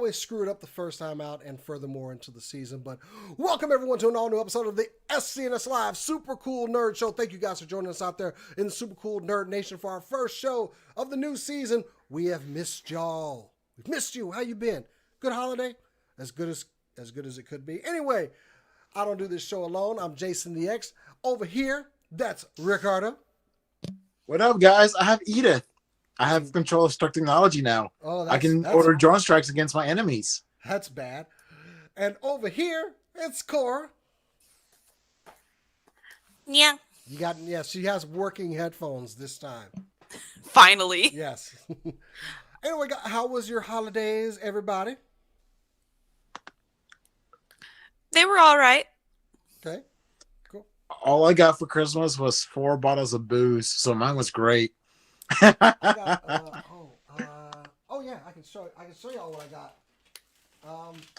always screw it up the first time out and furthermore into the season. But welcome everyone to an all new episode of the SCNS Live Super Cool Nerd Show. Thank you guys for joining us out there in the Super Cool Nerd Nation for our first show of the new season. We have missed y'all. We've missed you. How you been? Good holiday? As good as it could be. Anyway, I don't do this show alone. I'm Jason the X. Over here, that's Ricardo. What up, guys? I have Edith. I have control of Stark Technology now. Oh, I can order drone strikes against my enemies. That's bad. And over here, it's Cora. Yeah. She has working headphones this time. Finally. Yes. Anyway, how was your holidays, everybody? They were all right. Okay, cool. All I got for Christmas was 4 bottles of booze, so mine was great. I can show y'all what I got.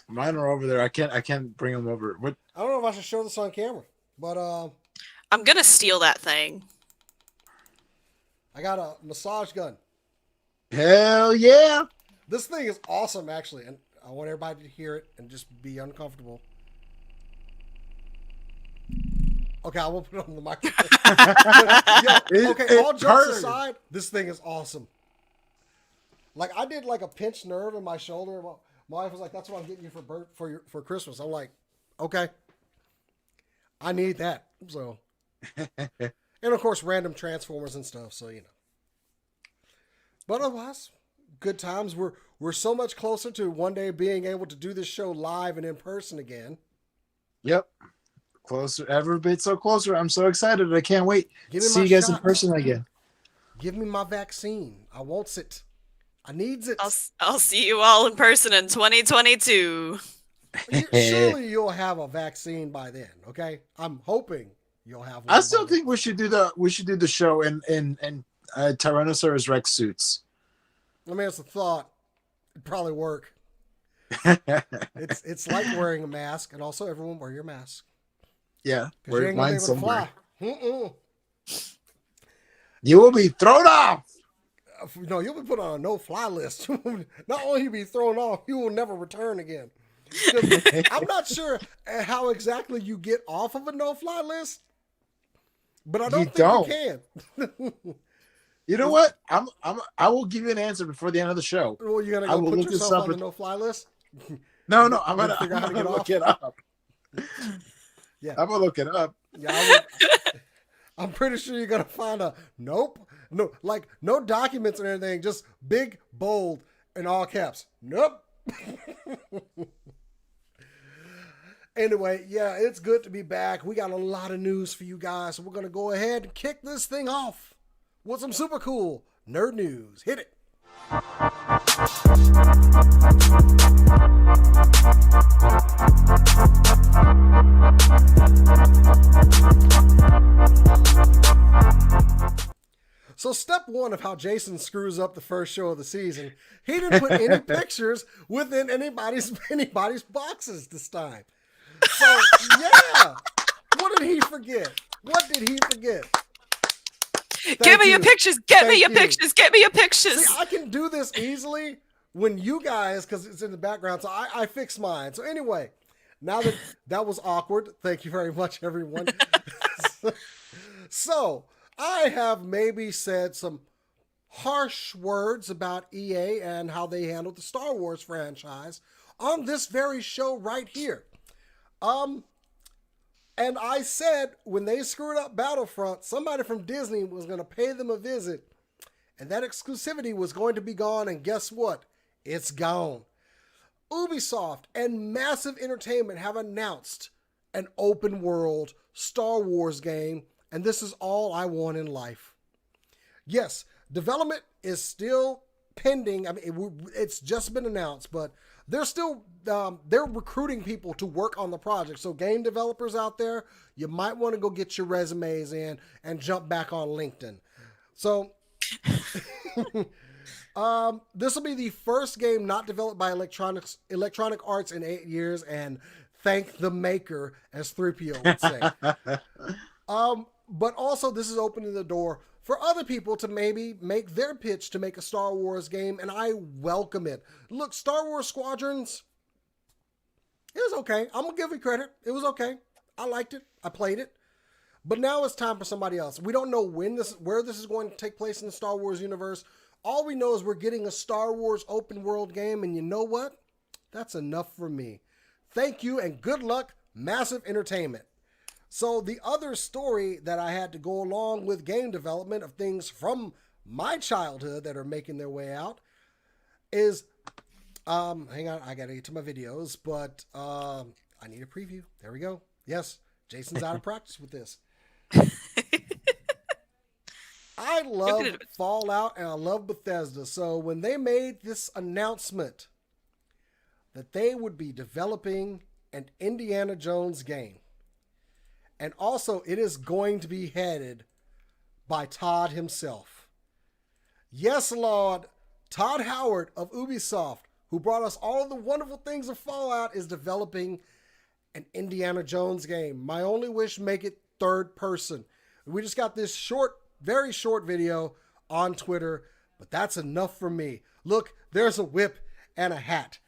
Mine are over there. I can't bring them over. What? I don't know if I should show this on camera, but I'm gonna steal that thing. I got a massage gun. Hell yeah! This thing is awesome, actually, and I want everybody to hear it and just be uncomfortable. Okay, I won't put it on the microphone. All jokes aside, this thing is awesome. Like, I did like a pinched nerve in my shoulder. My wife was like, "That's what I'm getting you for Christmas." I'm like, "Okay, I need that." So, and of course, random Transformers and stuff. So but otherwise, good times. We're so much closer to one day being able to do this show live and in person again. Yep. Closer, every bit so closer. I'm so excited. I can't wait to see you guys in shot. person again. Give me my vaccine. I wants it. I needs it. I'll see you all in person in 2022. Surely you'll have a vaccine by then, okay? I'm hoping you'll have one. I still think we should do the show in Tyrannosaurus Rex suits. I mean, it's a thought. It'd probably work. It's like wearing a mask, and also everyone wear your mask. Yeah, wear mine somewhere. You will be thrown off. No, you'll be put on a no-fly list. Not only you be thrown off, you will never return again. I'm not sure how exactly you get off of a no-fly list, but I don't think you can. You know what? I will give you an answer before the end of the show. Well, you're gonna go put yourself on the no-fly list? No, I'm gonna look it up. Yeah, I'm gonna look it up. Yeah, I'm pretty sure you're gonna find no documents or anything, just big, bold, in all caps. Nope. Anyway, yeah, it's good to be back. We got a lot of news for you guys, so we're gonna go ahead and kick this thing off with some super cool nerd news. Hit it. So step one of how Jason screws up the first show of the season, he didn't put any pictures within anybody's boxes this time. So yeah, what did he forget? Get me your pictures. Get me your pictures. See, I can do this easily when you guys, because it's in the background, so I fix mine. So anyway, now that was awkward. Thank you very much, everyone. So I have maybe said some harsh words about EA and how they handled the Star Wars franchise on this very show right here. And I said when they screwed up Battlefront, somebody from Disney was going to pay them a visit, and that exclusivity was going to be gone, and guess what? It's gone. Ubisoft and Massive Entertainment have announced an open world Star Wars game, and this is all I want in life. Yes, development is still pending. I mean, it's just been announced, but they're still they're recruiting people to work on the project. So game developers out there, you might want to go get your resumes in and jump back on LinkedIn. So this will be the first game not developed by Electronic Arts in 8 years, and thank the maker, as 3PO would say. But also, this is opening the door for other people to maybe make their pitch to make a Star Wars game, and I welcome it. Look, Star Wars Squadrons, it was okay. I'm going to give it credit. It was okay. I liked it. I played it. But now it's time for somebody else. We don't know where this is going to take place in the Star Wars universe. All we know is we're getting a Star Wars open world game, and you know what? That's enough for me. Thank you, and good luck, Massive Entertainment. So the other story that I had to go along with game development of things from my childhood that are making their way out is, hang on, I gotta get to my videos, but I need a preview. There we go. Yes, Jason's out of practice with this. I love Fallout and I love Bethesda. So when they made this announcement that they would be developing an Indiana Jones game, and also it is going to be headed by Todd himself. Yes, Lord, Todd Howard of Ubisoft, who brought us all the wonderful things of Fallout, is developing an Indiana Jones game. My only wish, make it third person. We just got this very short video on Twitter, but that's enough for me. Look, there's a whip and a hat.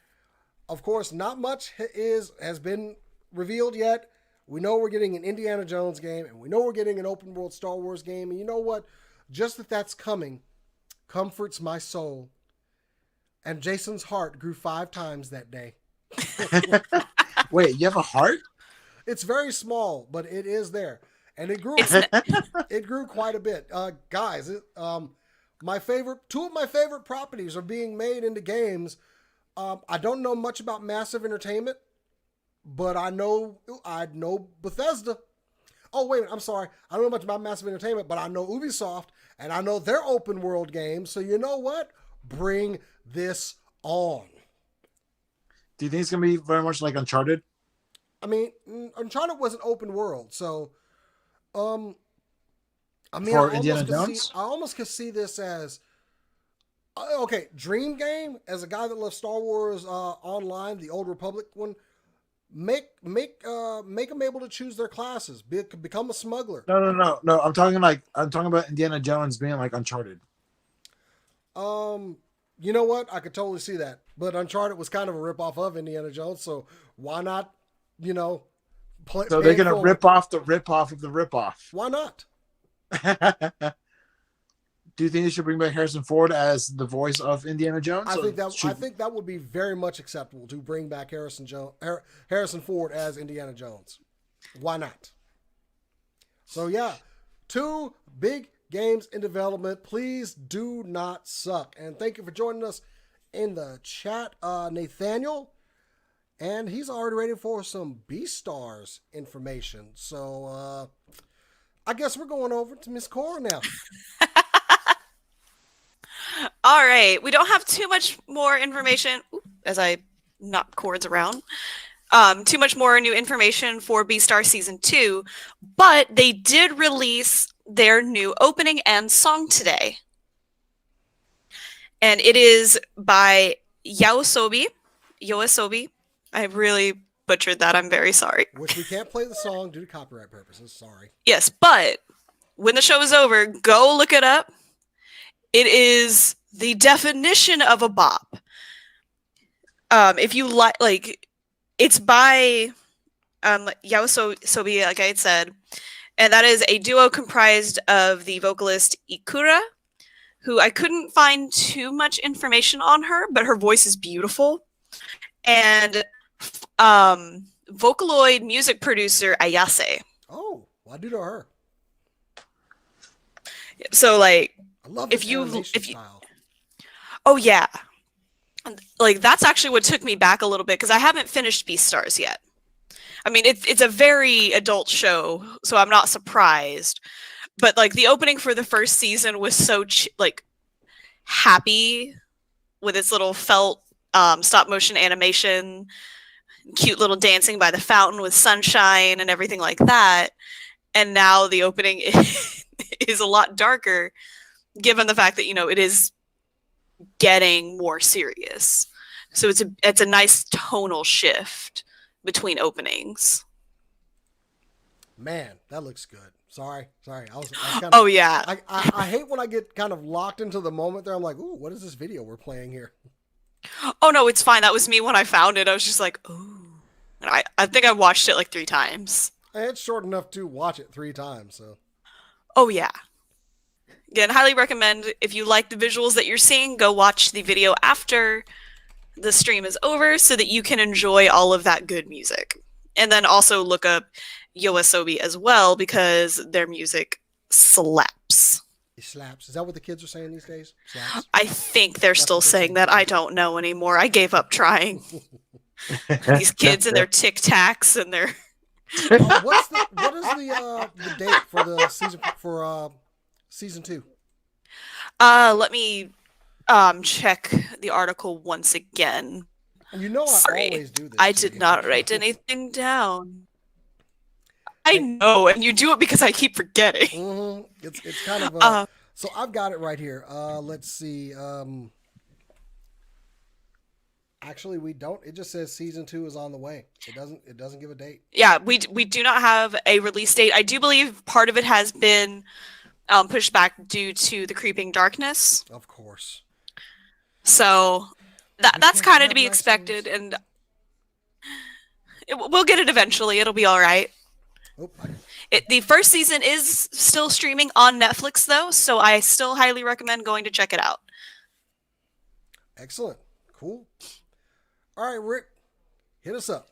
Of course, not much has been revealed yet. We know we're getting an Indiana Jones game, and we know we're getting an open world Star Wars game. And you know what? Just that that's coming comforts my soul. And Jason's heart grew 5 times that day. Wait, you have a heart? It's very small, but it is there. And it grew it grew quite a bit. Guys, two of my favorite properties are being made into games. I don't know much about Massive Entertainment, but I know Bethesda. Oh, wait, I'm sorry. I don't know much about Massive Entertainment, but I know Ubisoft, and I know their open world games. So you know what? Bring this on. Do you think it's going to be very much like Uncharted? I mean, Uncharted was an open world, so I mean, For Indiana Jones? I almost could see this as okay, Dream Game, as a guy that loves Star Wars Online, the Old Republic one, make them able to choose their classes, become a smuggler. No. I'm talking about Indiana Jones being like Uncharted. You know what? I could totally see that. But Uncharted was kind of a ripoff of Indiana Jones, so why not, play? So they're gonna rip off the ripoff of the ripoff. Why not? Do you think they should bring back Harrison Ford as the voice of Indiana Jones? I think that would be very much acceptable to bring back Harrison Ford as Indiana Jones. Why not? So yeah, 2 big games in development. Please do not suck. And thank you for joining us in the chat, Nathaniel. And he's already ready for some Beaststars information. So I guess we're going over to Miss Cora now. All right. We don't have too much more information as I knock cords around. Too much more new information for Beastars Season 2, but they did release their new opening and song today. And it is by Yoasobi. I really butchered that. I'm very sorry. Which we can't play the song due to copyright purposes. Sorry. Yes, but when the show is over, go look it up. It is the definition of a bop. If you like, it's by Yoasobi, like I had said, and that is a duo comprised of the vocalist Ikura, who I couldn't find too much information on her, but her voice is beautiful, and Vocaloid music producer Ayase. Oh, well, I do know her. So, like, I love this animation style. Oh yeah, like that's actually what took me back a little bit because I haven't finished Beastars yet. I mean, it's a very adult show, so I'm not surprised. But like the opening for the first season was so happy with its little felt stop motion animation, cute little dancing by the fountain with sunshine and everything like that. And now the opening is a lot darker, given the fact that it is getting more serious. So it's a nice tonal shift between openings. Man, that looks good. Sorry. I was kind of. Oh yeah. I hate when I get kind of locked into the moment there. I'm like, ooh, what is this video we're playing here? Oh no, it's fine. That was me when I found it. I was just like, ooh. And I think I watched it like 3 times. And it's short enough to watch it 3 times. So Oh yeah. Again, highly recommend if you like the visuals that you're seeing, go watch the video after the stream is over so that you can enjoy all of that good music. And then also look up YOASOBI as well because their music slaps. it slaps. Is that what the kids are saying these days? Slaps. I think they're still what they're saying saying. that. I don't know anymore. I gave up trying. These kids and their Tic Tacs and their What is the date for the season 2? let me check the article once again. And you know I Sorry, always do this. I to did you. not write anything down. I know, and you do it because I keep forgetting. Mm-hmm. It's kind of so I've got it right here. Let's see. Actually, we don't. It just says season 2 is on the way. It doesn't give a date. Yeah, we do not have a release date. I do believe part of it has been pushed back due to the creeping darkness. Of course. So that's kind of to be expected, and we'll get it eventually. It'll be all right. Oh, The first season is still streaming on Netflix, though, so I still highly recommend going to check it out. excellent. Cool. All right, Rick, hit us up.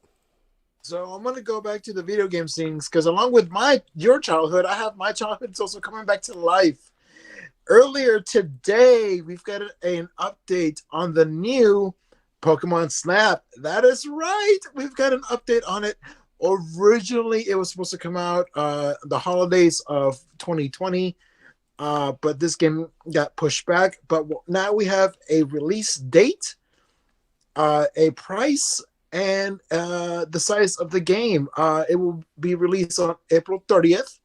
So I'm gonna go back to the video game scenes because along with your childhood, I have my childhood. It's also coming back to life. Earlier today, we've got an update on the new Pokemon Snap. That is right. We've got an update on it. Originally, it was supposed to come out the holidays of 2020, but this game got pushed back. But now we have a release date, a price, and the size of the game. It will be released on April 30th.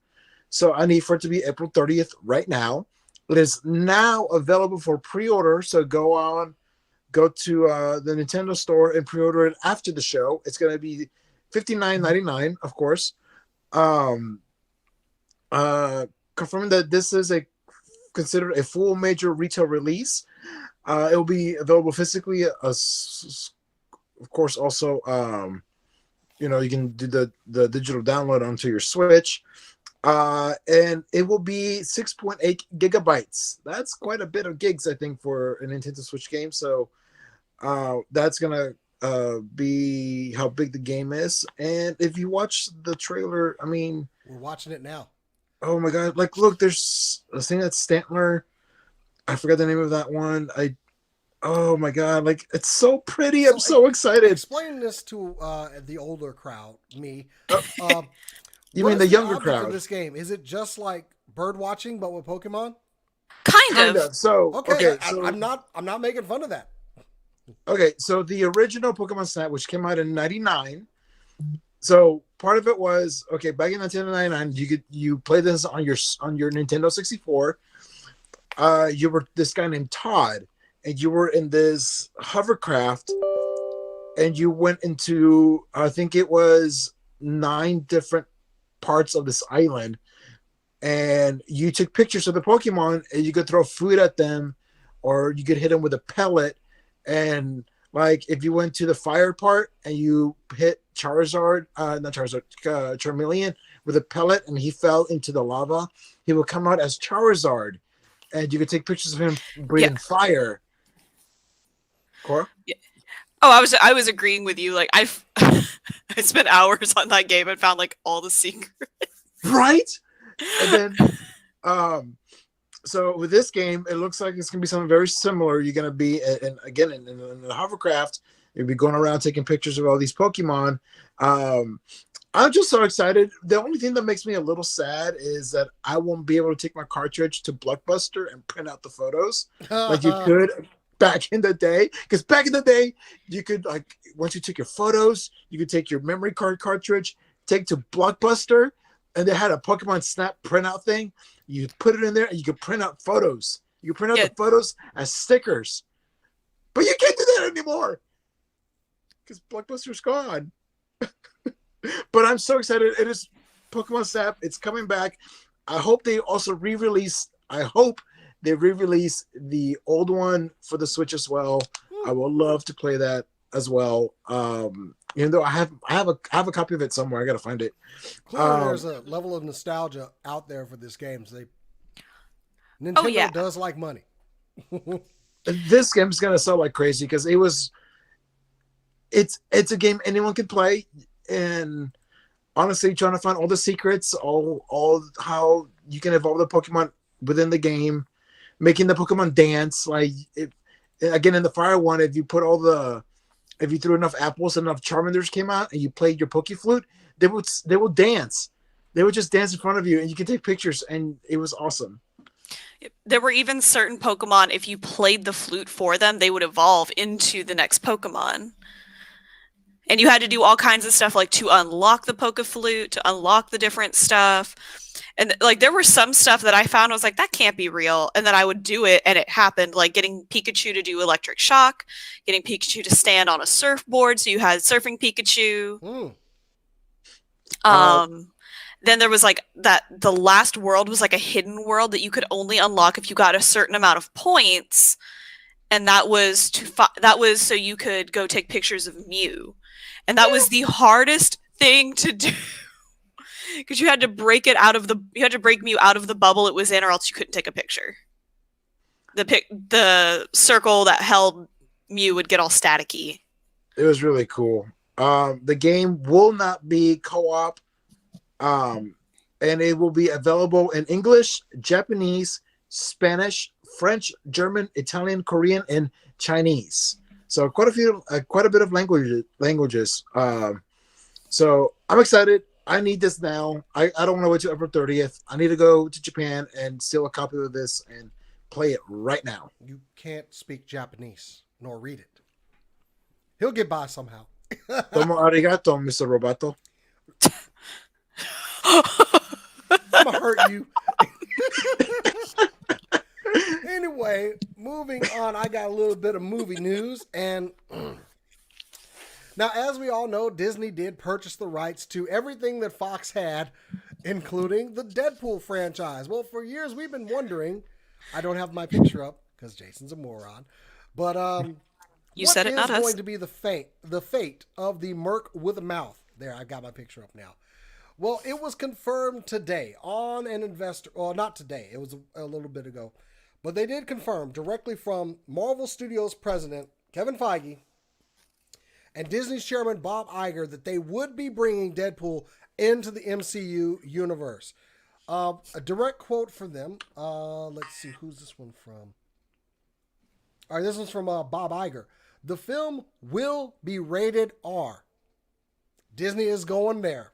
So I need for it to be April 30th right now. It is now available for pre-order. So go to the Nintendo store and pre-order it after the show. It's going to be $59.99, of course. Confirming that this is considered a full major retail release. It will be available physically, of course. Also, you can do the digital download onto your Switch, and it will be 6.8 gigabytes. That's quite a bit of gigs, I think, for a Nintendo Switch game. So that's gonna be how big the game is. And if you watch the trailer, I mean, We're watching it now. oh my god, like look, there's a thing that's Stantler. I forgot the name of that one. Oh my god, like it's so pretty. I'm so excited. Explain this to the older crowd, me. You What mean is the younger object crowd? of this game? Is it just like bird watching but with Pokemon? Kind of. So Okay, so I'm not making fun of that. okay, so the original Pokemon Snap, which came out in '99. So part of it was back in 1999, you play this on your Nintendo 64. You were this guy named Todd, and you were in this hovercraft, and you went into, I think it was 9 different parts of this island, and you took pictures of the Pokemon, and you could throw food at them, or you could hit them with a pellet. And like if you went to the fire part and you hit Charmeleon with a pellet and he fell into the lava, he would come out as Charizard, and you could take pictures of him breathing fire. Cora? Yeah. Oh, I was agreeing with you. Like I spent hours on that game and found like all the secrets. Right? And then so with this game, it looks like it's gonna be something very similar. You're gonna be in the hovercraft. You'll be going around taking pictures of all these Pokemon. I'm just so excited. The only thing that makes me a little sad is that I won't be able to take my cartridge to Blockbuster and print out the photos like you could back in the day. Because back in the day, you could, like, once you took your photos, you could take your memory card cartridge, take to Blockbuster, and they had a Pokemon Snap printout thing. You put it in there, and you could print out photos. You could print out the photos as stickers. But you can't do that anymore because Blockbuster's gone. But I'm so excited. It is Pokemon Snap. It's coming back. I hope they also re-release. I hope they re-release the old one for the Switch as well. I would love to play that as well. Even though I have a copy of it somewhere, I gotta find it. Clearly, there's a level of nostalgia out there for this game. So Nintendo Oh, yeah. does like money. This game's gonna sell like crazy because it's a game anyone can play, and honestly, trying to find all the secrets, all how you can evolve the Pokemon within the game, making the Pokemon dance. Like again in the Fire one, if you threw enough apples and enough Charmanders came out and you played your Poke Flute, they would dance. They would just dance in front of you, and you could take pictures, and it was awesome. There were even certain Pokemon, if you played the flute for them, they would evolve into the next Pokemon. And you had to do all kinds of stuff, like to unlock the Poke Flute, to unlock the different stuff. And like there were some stuff that I found, I was like, that can't be real. And then I would do it, and it happened. Like getting Pikachu to do Electric Shock, getting Pikachu to stand on a surfboard, so you had Surfing Pikachu. Then there was like the last world was like a hidden world that you could only unlock if you got a certain amount of points, and that was so you could go take pictures of Mew, and that was the hardest thing to do because you had to break Mew out of the bubble it was in, or else you couldn't take a picture. The circle that held Mew would get all staticky. It was really cool. The game will not be co-op. And it will be available in English, Japanese, Spanish, French, German, Italian, Korean, and Chinese. So quite a bit of languages. So I'm excited. I need this now. I don't want to wait till April 30th. I need to go to Japan and steal a copy of this and play it right now. You can't speak Japanese nor read it. He'll get by somehow. Tomo arigato, Mr. Roboto. I'm gonna hurt you. Anyway, moving on, I got a little bit of movie news. And now, as we all know, Disney did purchase the rights to everything that Fox had, including the Deadpool franchise. Well, for years we've been wondering. I don't have my picture up because Jason's a moron. But you said it, not us. What is going to be the fate of the Merc with a mouth? There, I got my picture up now. Well, it was confirmed today on an investor, well, not today, it was a little bit ago, but they did confirm directly from Marvel Studios president Kevin Feige and Disney's chairman Bob Iger that they would be bringing Deadpool into the MCU universe. A direct quote from them. Let's see, who's this one from? All right, this one's from Bob Iger. The film will be rated R. Disney is going there.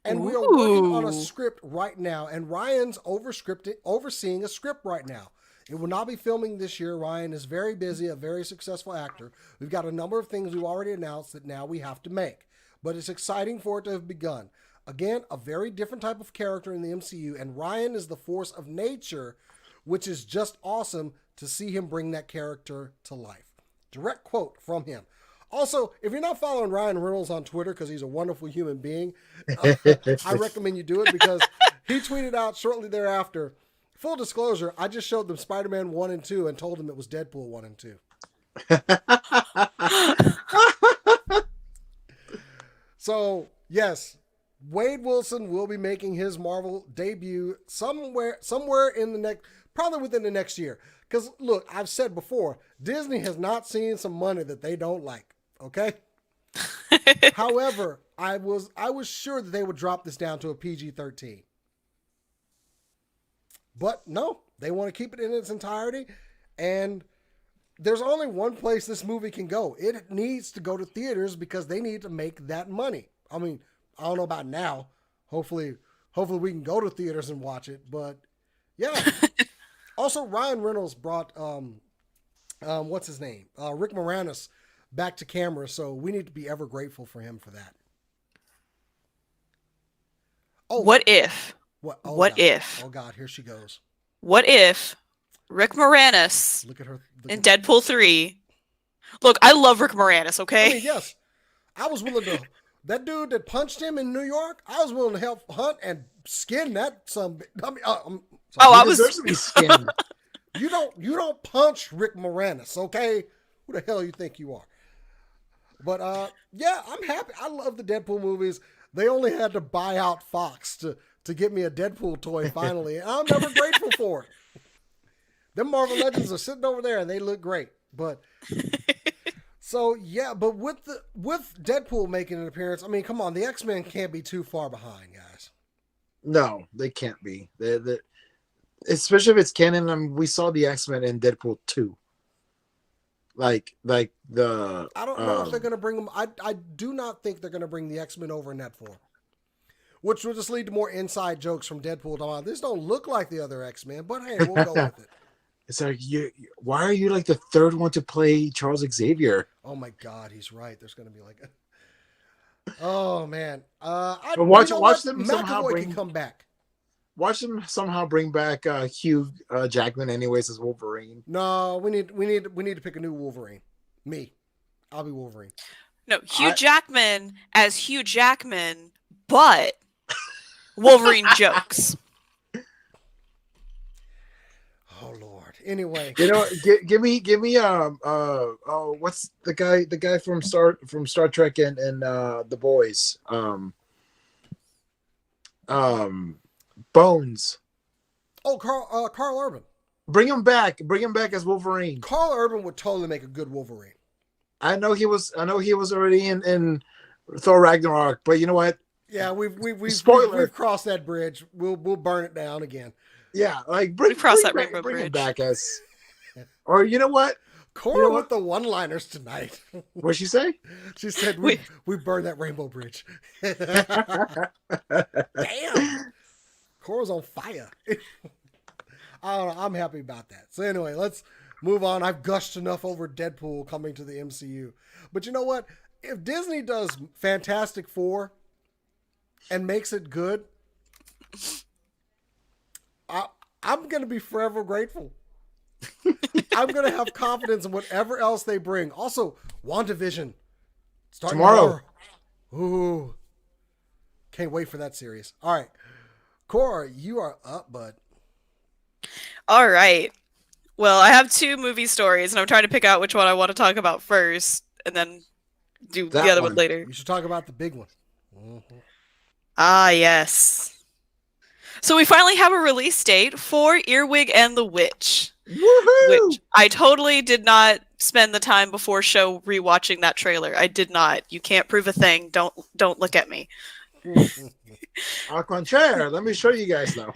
And we are working on a script right now, and Ryan's overseeing a script right now. It will not be filming this year. Ryan is very busy, a very successful actor. We've got a number of things we've already announced that now we have to make. But it's exciting for it to have begun. Again, a very different type of character in the MCU, and Ryan is the force of nature, which is just awesome to see him bring that character to life. Direct quote from him. Also, if you're not following Ryan Reynolds on Twitter because he's a wonderful human being, I recommend you do it because he tweeted out shortly thereafter, full disclosure, I just showed them Spider-Man 1 and 2 and told them it was Deadpool 1 and 2. So, yes, Wade Wilson will be making his Marvel debut somewhere in the next, probably within the next year. Because, look, I've said before, Disney has not seen some money that they don't like. Okay. However, I was sure that they would drop this down to a PG-13. But no, they want to keep it in its entirety. And there's only one place this movie can go. It needs to go to theaters because they need to make that money. I mean, I don't know about now. Hopefully we can go to theaters and watch it. But yeah. Also, Ryan Reynolds brought what's his name? Rick Moranis back to camera, so we need to be ever grateful for him for that. Oh, what if? What? Oh, what God. if? Oh God, here she goes. What if Rick Moranis Look at her in Deadpool 3? Look, I love Rick Moranis. Okay. I mean, yes, I was willing That dude that punched him in New York, I was willing to help hunt and skin that some. I mean, I'm sorry. Oh, I He was. deserves to be skinned. You don't punch Rick Moranis, okay? Who the hell you think you are? But yeah, I'm happy. I love the Deadpool movies. They only had to buy out Fox to get me a Deadpool toy finally, and I'm never grateful for it. Them Marvel Legends are sitting over there and they look great. But so yeah, but with Deadpool making an appearance, I mean, come on, the X-Men can't be too far behind, guys. No, they can't be. Especially if it's canon. I mean, we saw the X-Men in Deadpool 2. Like the. I don't know if they're gonna bring them. I do not think they're gonna bring the X-Men over in that form. Which will just lead to more inside jokes from Deadpool. Talking, this don't look like the other X-Men, but hey, we'll go with it. It's like, why are you like the third one to play Charles Xavier? Oh my God, he's right. There's going to be like, oh man. But watch them somehow McAvoy can come back. Watch them somehow bring back Hugh Jackman, anyways, as Wolverine. No, we need to pick a new Wolverine. Me, I'll be Wolverine. No, Hugh Jackman as Hugh Jackman, but Wolverine jokes. Oh Lord. Anyway, You know, give me what's the guy from Star Trek and The Boys, Bones. oh Carl Urban. Bring him back as Wolverine. Carl Urban would totally make a good Wolverine. I know he was already in Thor Ragnarok, but you know what? Yeah, we've crossed that bridge. We'll burn it down again. Yeah, like We crossed that bring rainbow him bridge. back as, or you know what? Cora with the one-liners tonight. What'd she say? She said we burned that rainbow bridge. Damn. Cora's on fire. I don't know. I'm happy about that. So anyway, let's move on. I've gushed enough over Deadpool coming to the MCU. But you know what? If Disney does Fantastic Four and makes it good, I'm going to be forever grateful. I'm going to have confidence in whatever else they bring. Also, WandaVision. Starting Tomorrow. Ooh. Can't wait for that series. All right. Cora, you are up, bud. All right. Well, I have two movie stories, and I'm trying to pick out which one I want to talk about first, and then do That the other one one. later. You should talk about the big one. Mm-hmm. Ah, yes. So we finally have a release date for Earwig and the Witch, Woohoo! which I totally did not spend the time before show rewatching that trailer. I did not. You can't prove a thing. Don't look at me. Au contraire, let me show you guys now.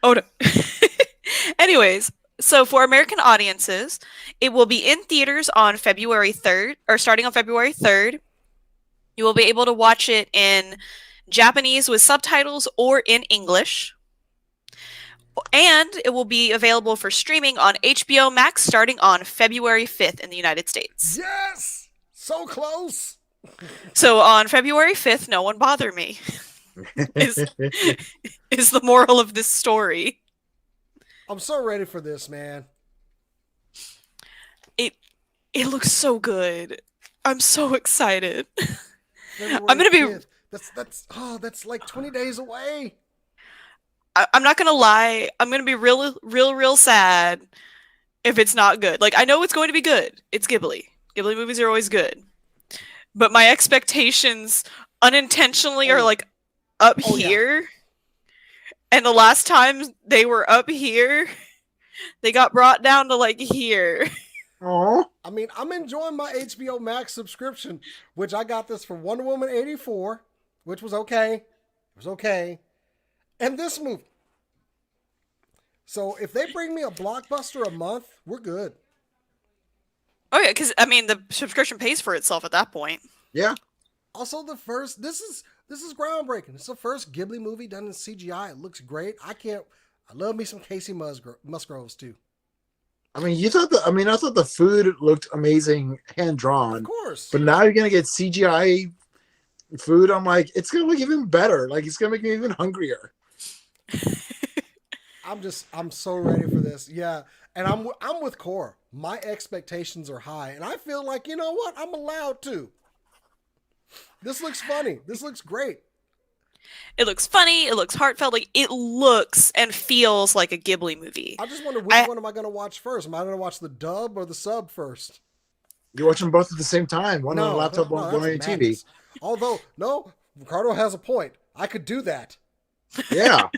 Oh no. Anyways, so for American audiences, it will be in theaters on February 3rd, or starting on February 3rd. You will be able to watch it in Japanese with subtitles or in English. And it will be available for streaming on HBO Max starting on February 5th in the United States. Yes! So close! So on February 5th, no one bother me. is the moral of this story. I'm so ready for this, man. It looks so good. I'm so excited. February I'm gonna be 5th. That's like 20 days away. I'm not gonna lie. I'm gonna be real sad if it's not good. Like, I know it's going to be good. It's Ghibli. Ghibli movies are always good. But my expectations unintentionally are like up here. And the last time they were up here, they got brought down to like here. Oh, I mean, I'm enjoying my HBO Max subscription, which I got this for Wonder Woman 84, which was okay. It was okay. And this movie. So if they bring me a blockbuster a month, we're good. Oh yeah, because I mean the subscription pays for itself at that point. yeah. Also, this is groundbreaking. It's the first Ghibli movie done in CGI. It looks great. I love me some Casey Musgroves too. I mean, I thought the food looked amazing, hand drawn. Of course. But now you're gonna get CGI food. I'm like, it's gonna look even better. Like, it's gonna make me even hungrier. I'm so ready for this. Yeah. And I'm with Cora. My expectations are high. And I feel like, you know what? I'm allowed to. This looks funny. This looks great. It looks funny. It looks heartfelt. Like it looks and feels like a Ghibli movie. I just wonder which one am I going to watch first? Am I going to watch the dub or the sub first? You watch them both at the same time. One on the laptop, one on your TV. Although, no, Ricardo has a point. I could do that. Yeah.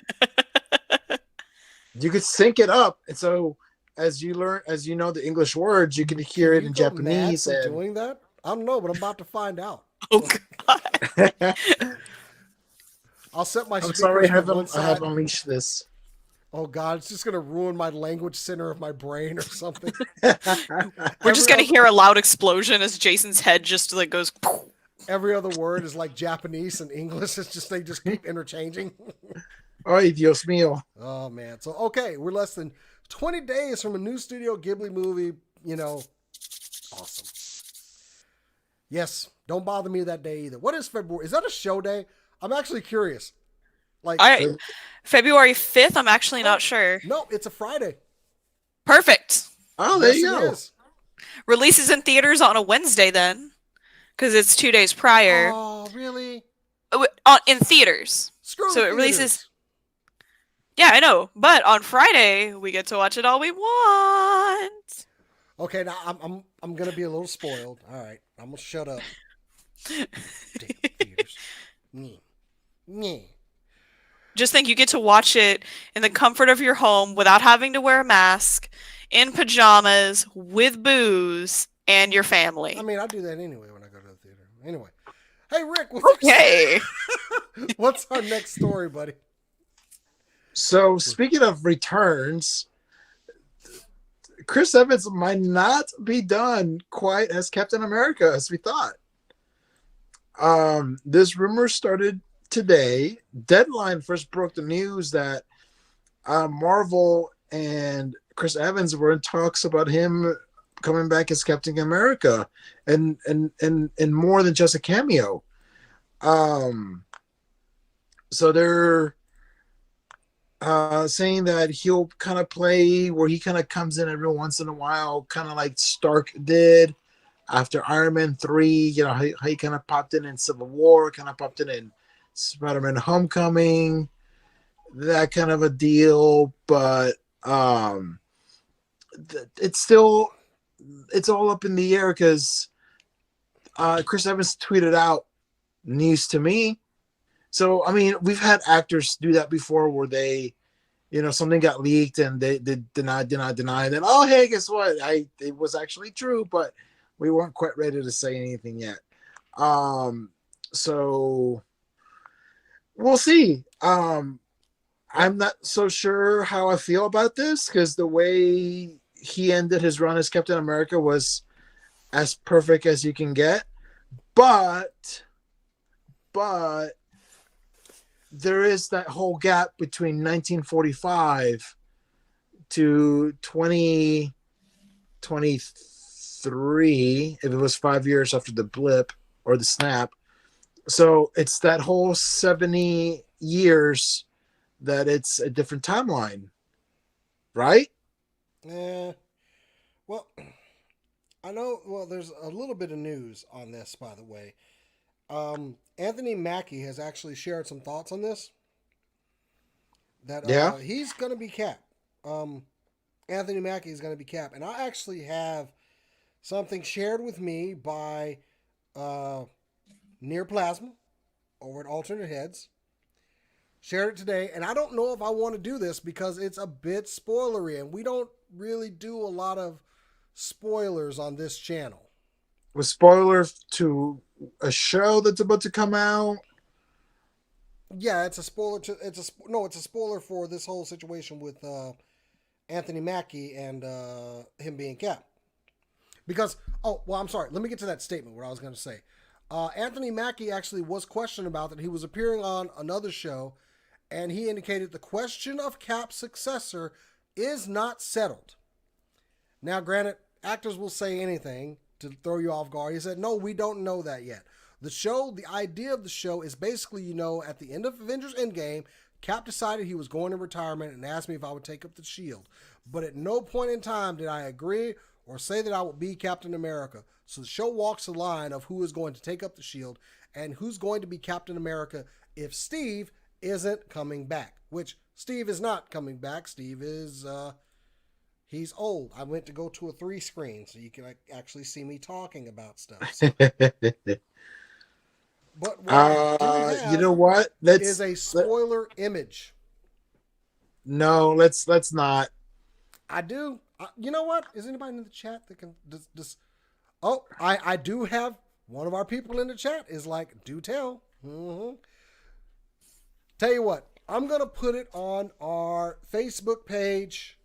You could sync it up. And so as you know the English words, you can hear it in Japanese. And doing that? I don't know, but I'm about to find out. Oh, God. I'll set my I'm sorry, I have unleashed this. Oh, God, it's just going to ruin my language center of my brain or something. We're just going to hear a loud explosion as Jason's head just like goes. Every other word is like Japanese and English. It's just, they just keep interchanging. Ay, Dios mío. Oh, man. So, okay, we're less than 20 days from a new Studio Ghibli movie. You know, awesome. Yes, don't bother me that day either. What is February? Is that a show day? I'm actually curious. Like February 5th, I'm actually not sure. No, it's a Friday. Perfect. Oh, there you go. Releases in theaters on a Wednesday then, because it's 2 days prior. Oh, really? In theaters. Screw so the it releases. theaters. Yeah, I know. But on Friday, we get to watch it all we want. Okay, now I'm gonna be a little spoiled. All right, I'm gonna shut up. Damn theaters. Just think you get to watch it in the comfort of your home without having to wear a mask, in pajamas, with booze, and your family. I mean, I do that anyway when I go to the theater. Anyway. Hey, Rick. What's our next story, buddy? So, speaking of returns, Chris Evans might not be done quite as Captain America as we thought. This rumor started today. Deadline first broke the news that Marvel and Chris Evans were in talks about him coming back as Captain America and more than just a cameo. So they're saying that he'll kind of play where he kind of comes in every once in a while, kind of like Stark did after Iron Man 3, you know, how he kind of popped in Civil War, kind of popped in Spider-Man Homecoming, that kind of a deal. But it's all up in the air because Chris Evans tweeted out, "News to me." So, I mean, we've had actors do that before where they, you know, something got leaked and they deny. And then, oh, hey, guess what? It was actually true, but we weren't quite ready to say anything yet. So we'll see. I'm not so sure how I feel about this because the way he ended his run as Captain America was as perfect as you can get. But there is that whole gap between 1945 to 2023, if it was 5 years after the blip or the snap. So it's that whole 70 years that it's a different timeline, right? Yeah. Well, I know. Well, there's a little bit of news on this, by the way. Anthony Mackie has actually shared some thoughts on this. That he's going to be Cap. Anthony Mackie is going to be Cap, and I actually have something shared with me by Near Plasma over at Alternate Heads. Shared it today, and I don't know if I want to do this because it's a bit spoilery, and we don't really do a lot of spoilers on this channel. With spoilers to a show that's about to come out. Yeah, it's a spoiler. It's a spoiler for this whole situation with Anthony Mackie and him being Cap. Because I'm sorry. Let me get to that statement. What I was going to say. Anthony Mackie actually was questioned about that. He was appearing on another show, and he indicated the question of Cap's successor is not settled. Now, granted, actors will say anything to throw you off guard. He said, no, we don't know that yet. The idea of the show is basically, at the end of Avengers Endgame, Cap decided he was going to retirement and asked me if I would take up the shield. But at no point in time did I agree or say that I will be Captain America. So the show walks the line of who is going to take up the shield and who's going to be Captain America if Steve isn't coming back, which Steve is not coming back. Steve is, he's old. I went to go to a 3 screen so you can actually see me talking about stuff. So. But what I do have you know what? is a spoiler image. No, let's not. I do. You know what? Is anybody in the chat that can just? Oh, I do have one of our people in the chat is like, do tell. Mm-hmm. Tell you what, I'm gonna put it on our Facebook page,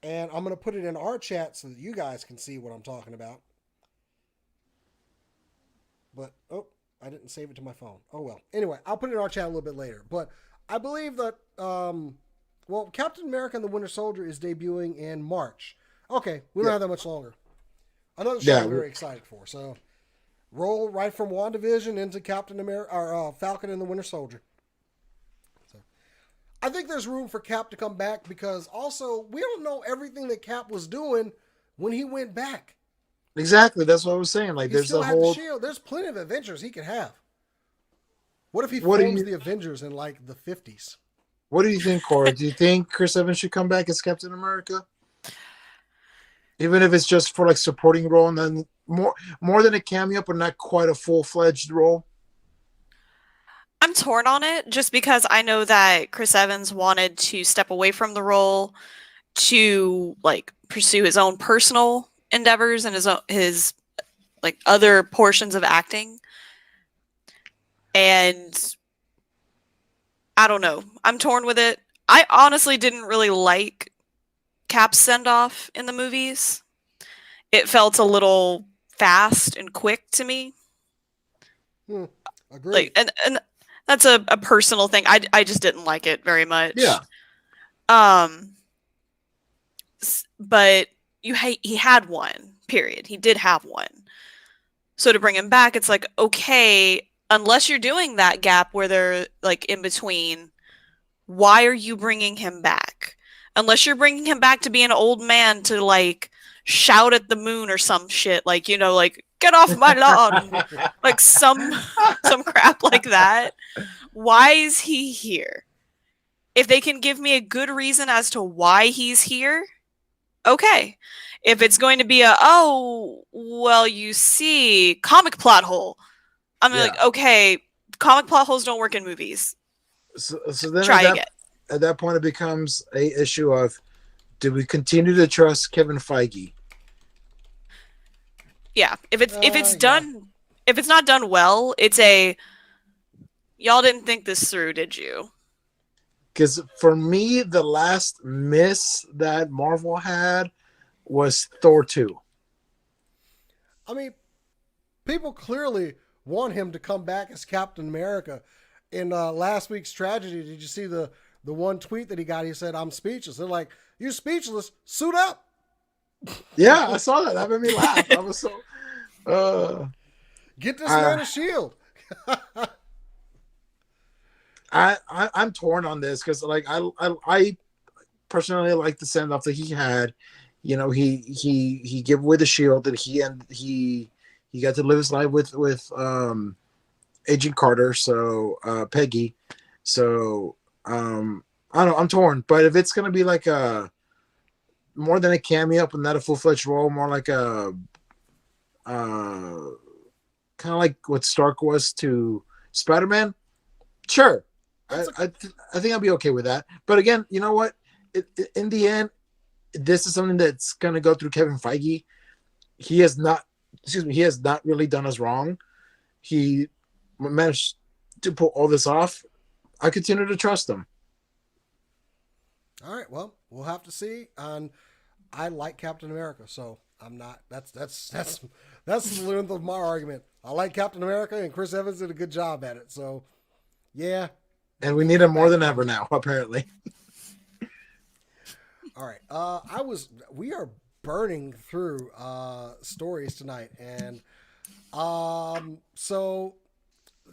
and I'm gonna put it in our chat so that you guys can see what I'm talking about. But I didn't save it to my phone. Oh well. Anyway, I'll put it in our chat a little bit later. But I believe that Captain America and the Winter Soldier is debuting in March. Okay, we don't have that much longer. Another show I'm very excited for. So roll right from WandaVision into Captain America or Falcon and the Winter Soldier. So I think there's room for Cap to come back because also we don't know everything that Cap was doing when he went back. Exactly, that's what I was saying. Like, there's still the whole. The shield. There's plenty of adventures he could have. What if he forms the Avengers in like the 50s? What do you think, Cora? Do you think Chris Evans should come back as Captain America? Even if it's just for like supporting role and then more than a cameo, but not quite a full-fledged role? I'm torn on it just because I know that Chris Evans wanted to step away from the role to like pursue his own personal endeavors and his like other portions of acting. And I don't know. I'm torn with it. I honestly didn't really like Cap's send-off in the movies. It felt a little fast and quick to me. Agreed. Like, and that's a personal thing. I just didn't like it very much. Yeah. But he had one, period. He did have one. So to bring him back, it's like, okay, unless you're doing that gap where they're like in between, why are you bringing him back? Unless you're bringing him back to be an old man to like shout at the moon or some shit, like, you know, like, get off my lawn, like some crap like that. Why is he here? If they can give me a good reason as to why he's here, okay. If it's going to be you see, comic plot hole, I'm like, okay, comic plot holes don't work in movies. So then try again. At that point, it becomes a issue of, do we continue to trust Kevin Feige? Yeah, if it's not done well, it's y'all didn't think this through, did you? Because for me, the last miss that Marvel had was Thor 2. I mean, people clearly want him to come back as Captain America. In last week's tragedy, did you see the one tweet that he got? He said, "I'm speechless." They're like, "You're speechless. Suit up." Yeah, I saw that. That made me laugh. I was so. Get this man a shield. I'm torn on this because, like, I personally like the send off that he had. You know, he gave away the shield, and he got to live his life with Agent Carter, so Peggy. So I don't know, I'm torn. But if it's gonna be like a more than a cameo, but not a full-fledged role, more like a kind of like what Stark was to Spider-Man, sure. I think I'll be okay with that. But again, you know what? In the end, this is something that's gonna go through Kevin Feige. He has not really done us wrong. He managed to pull all this off. I continue to trust him. All right, well, we'll have to see. And I like Captain America, so I'm not. That's the length of my argument. I like Captain America, and Chris Evans did a good job at it. So, yeah. And we need him more than ever now, apparently. All right. We are burning through stories tonight, and so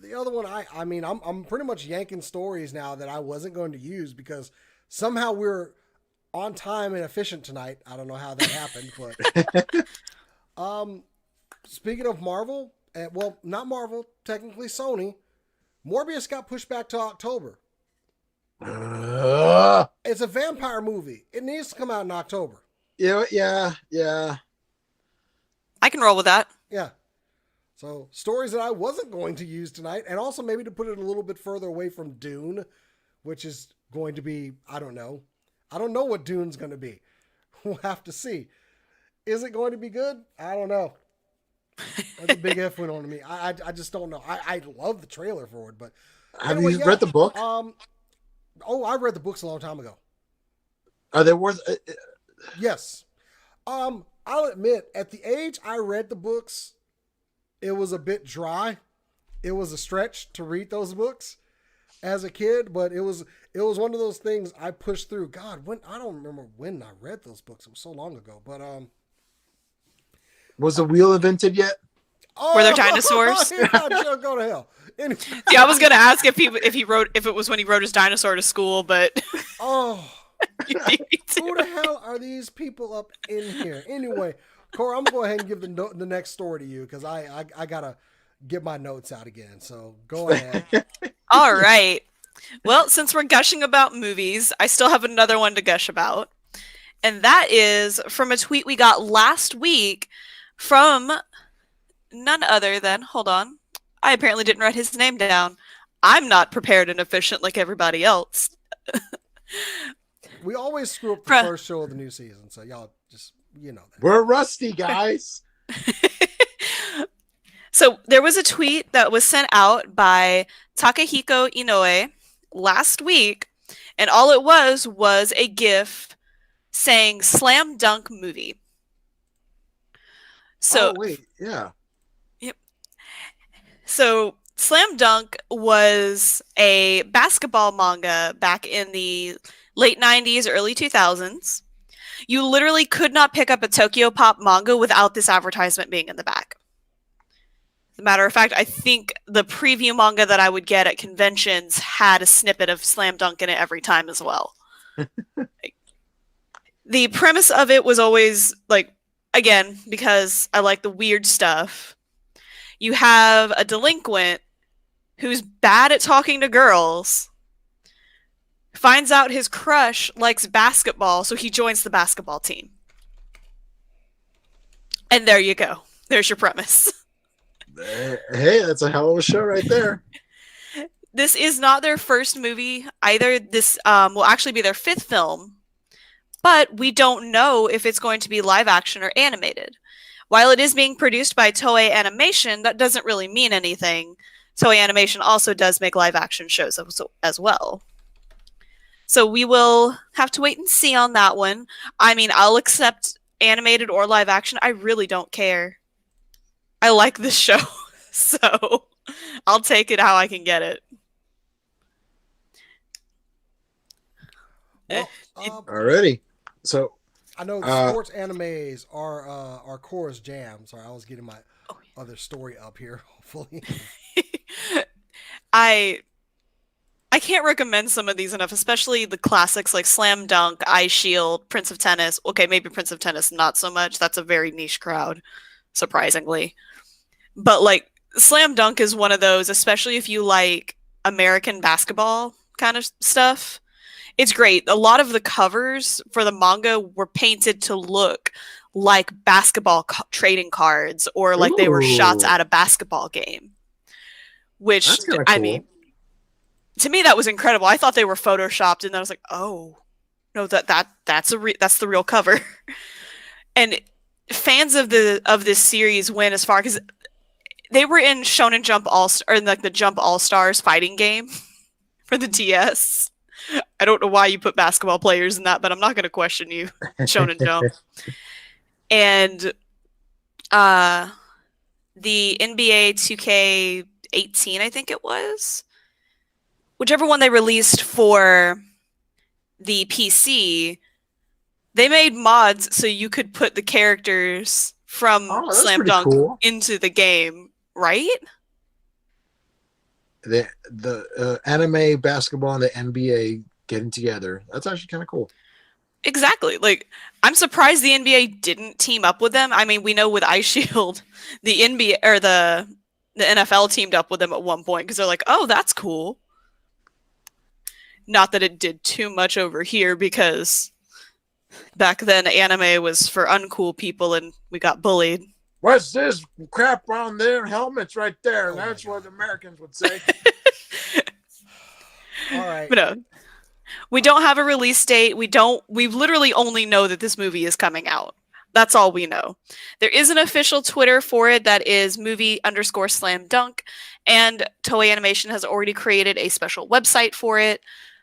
the other one, I'm pretty much yanking stories now that I wasn't going to use because somehow we're on time and efficient tonight. I don't know how that happened, but speaking of Marvel, well, not Marvel, technically Sony, Morbius got pushed back to October. It's a vampire movie. It needs to come out in October. Yeah. I can roll with that. Yeah. So stories that I wasn't going to use tonight, and also maybe to put it a little bit further away from Dune, which is going to be, I don't know. I don't know what Dune's going to be. We'll have to see. Is it going to be good? I don't know. That's a big if one on me. I just don't know. I love the trailer for it, but have you read the book? I read the books a long time ago. Are they worth? Yes. I'll admit, at the age I read the books, it was a bit dry. It was a stretch to read those books as a kid, but it was one of those things I pushed through. God, I don't remember when I read those books. It was so long ago, but was the wheel invented yet? Were there dinosaurs? Go to hell. Anyway. Yeah, I was gonna ask if it was when he rode his dinosaur to school, but oh, who the hell are these people up in here? Anyway, Cora, I'm gonna go ahead and give the next story to you because I gotta get my notes out again. So go ahead. All right. Well, since we're gushing about movies, I still have another one to gush about, and that is from a tweet we got last week from none other than, hold on, I apparently didn't write his name down. I'm not prepared and efficient like everybody else. We always screw up the first show of the new season, so y'all just, you know that. We're rusty, guys. So there was a tweet that was sent out by Takahiko Inoue last week, and all it was a GIF saying "Slam Dunk Movie." So, wait, yeah. Yep. So Slam Dunk was a basketball manga back in the late 90s, early 2000s. You literally could not pick up a Tokyo Pop manga without this advertisement being in the back. As a matter of fact, I think the preview manga that I would get at conventions had a snippet of Slam Dunk in it every time as well. The premise of it was always, like, again, because I like the weird stuff, you have a delinquent who's bad at talking to girls, finds out his crush likes basketball, so he joins the basketball team. And there you go. There's your premise. Hey, that's a hell of a show right there. This is not their first movie either. This will actually be their 5th film, but we don't know if it's going to be live action or animated. While it is being produced by Toei Animation, that doesn't really mean anything. Toei Animation also does make live action shows as well. So we will have to wait and see on that one. I mean, I'll accept animated or live action. I really don't care. I like this show, so I'll take it how I can get it. Well, alrighty. So I know sports animes are Cora's jam. Sorry, I was getting my other story up here. Hopefully, I can't recommend some of these enough, especially the classics like Slam Dunk, Ice Shield, Prince of Tennis. Okay, maybe Prince of Tennis not so much. That's a very niche crowd, surprisingly. But like Slam Dunk is one of those, especially if you like American basketball kind of stuff. It's great. A lot of the covers for the manga were painted to look like basketball trading cards or like they were shots at a basketball game. Which, cool. I mean, to me that was incredible. I thought they were photoshopped, and I was like, "Oh, no, that's the real cover." And fans of this series went as far because they were in Shonen Jump the Jump All-Stars fighting game for the DS. I don't know why you put basketball players in that, but I'm not going to question you, Shonen Jump. And the NBA 2K18, I think it was, whichever one they released for the PC, they made mods so you could put the characters from Slam Dunk into the game, right? The anime, basketball, and the NBA getting together. That's actually kind of cool. Exactly. Like, I'm surprised the NBA didn't team up with them. I mean, we know with Ice Shield, the NBA or the NFL teamed up with them at one point because they're like, "Oh, that's cool." Not that it did too much over here because back then anime was for uncool people and we got bullied. What's this crap on their helmets right there? Oh That's my what God. Americans would say. All right. But no, we don't have a release date. We literally only know that this movie is coming out. That's all we know. There is an official Twitter for it that is movie_slam dunk, and Toei Animation has already created a special website for it.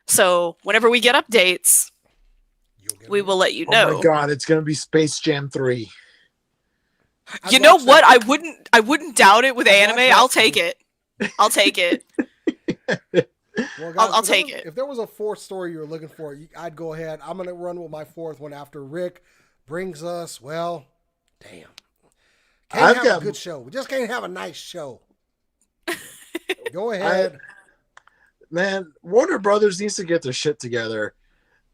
So whenever we get updates, You'll get we them. will let you Oh my know. God, it's gonna be Space Jam 3. I'd You know watch what? that. I wouldn't doubt it with I'd watch anime. that. I'll take it. I'll take it. Well, guys, I'll take it. If there was a fourth story you were looking for, I'd go ahead. I'm going to run with my fourth one after Rick brings us, well, damn. Can't have a good show. We just can't have a nice show. Go ahead. Man, Warner Brothers needs to get their shit together.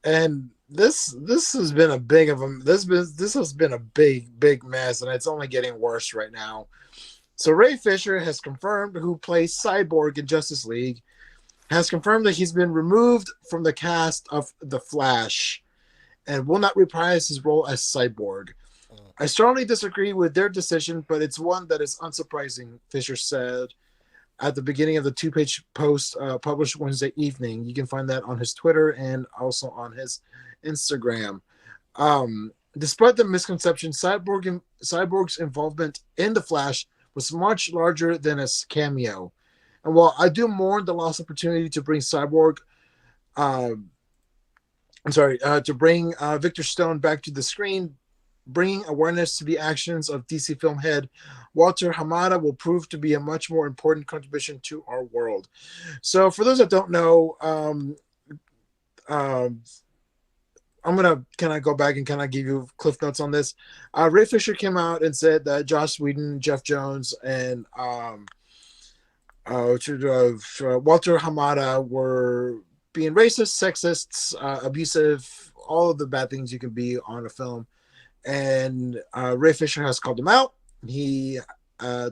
And this has been a big of a this has been a big mess, and it's only getting worse right now. So Ray Fisher has confirmed, who plays Cyborg in Justice League, has confirmed that he's been removed from the cast of The Flash and will not reprise his role as Cyborg. I strongly disagree with their decision, but it's one that is unsurprising, Fisher said at the beginning of the 2-page post published Wednesday evening. You can find that on his Twitter and also on his Instagram. Despite the misconception, Cyborg's involvement in The Flash was much larger than his cameo. And while I do mourn the lost opportunity to bring Cyborg, to bring Victor Stone back to the screen, bringing awareness to the actions of DC film head Walter Hamada will prove to be a much more important contribution to our world. So for those that don't know, can I go back and can I give you cliff notes on this? Ray Fisher came out and said that Joss Whedon, Jeff Jones, and Walter Hamada were being racist, sexists, abusive, all of the bad things you can be on a film. And Ray Fisher has called them out. He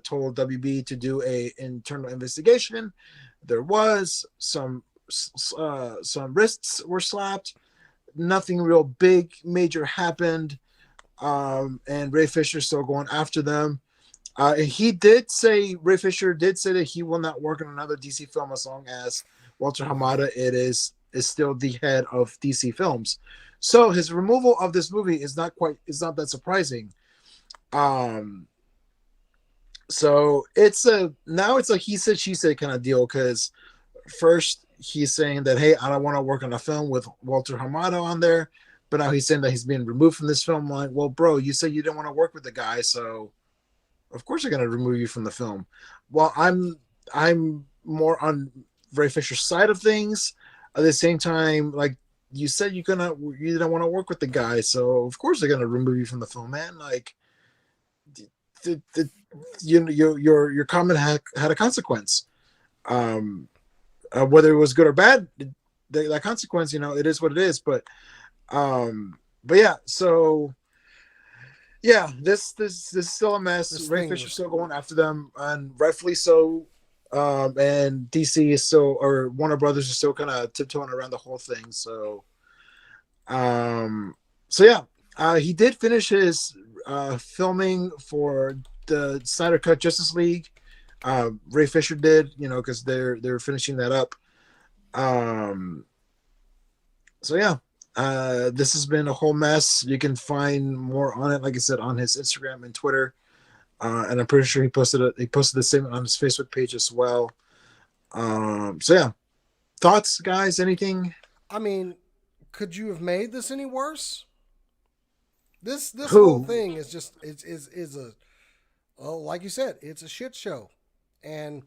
told WB to do a internal investigation. There was some wrists were slapped. Nothing real big, major happened. And Ray Fisher's still going after them. And Ray Fisher did say that he will not work on another DC film as long as Walter Hamada is still the head of DC Films. So his removal of this movie is not that surprising. So it's a he said, she said kind of deal, because first he's saying that, hey, I don't want to work on a film with Walter Hamada on there, but now he's saying that he's being removed from this film. Like, well, bro, you said you didn't want to work with the guy, so of course they're gonna remove you from the film. Well, I'm more on Ray Fisher's side of things. At the same time, like you said, you didn't want to work with the guy, so of course they're gonna remove you from the film, man. Like, your comment had a consequence. Whether it was good or bad, that consequence, it is what it is. But yeah, so yeah, this is still a mess. Ray Fisher's still going after them, and rightfully so. And DC is still, or Warner Brothers is still kind of tiptoeing around the whole thing. So, yeah, he did finish his filming for the Snyder Cut Justice League. Ray Fisher did, because they're finishing that up. So yeah, this has been a whole mess. You can find more on it, like I said, on his Instagram and Twitter. And I'm pretty sure he posted the statement on his Facebook page as well. So yeah, thoughts, guys? Anything? I mean, could you have made this any worse? This whole thing is just is a, like you said, it's a shit show, and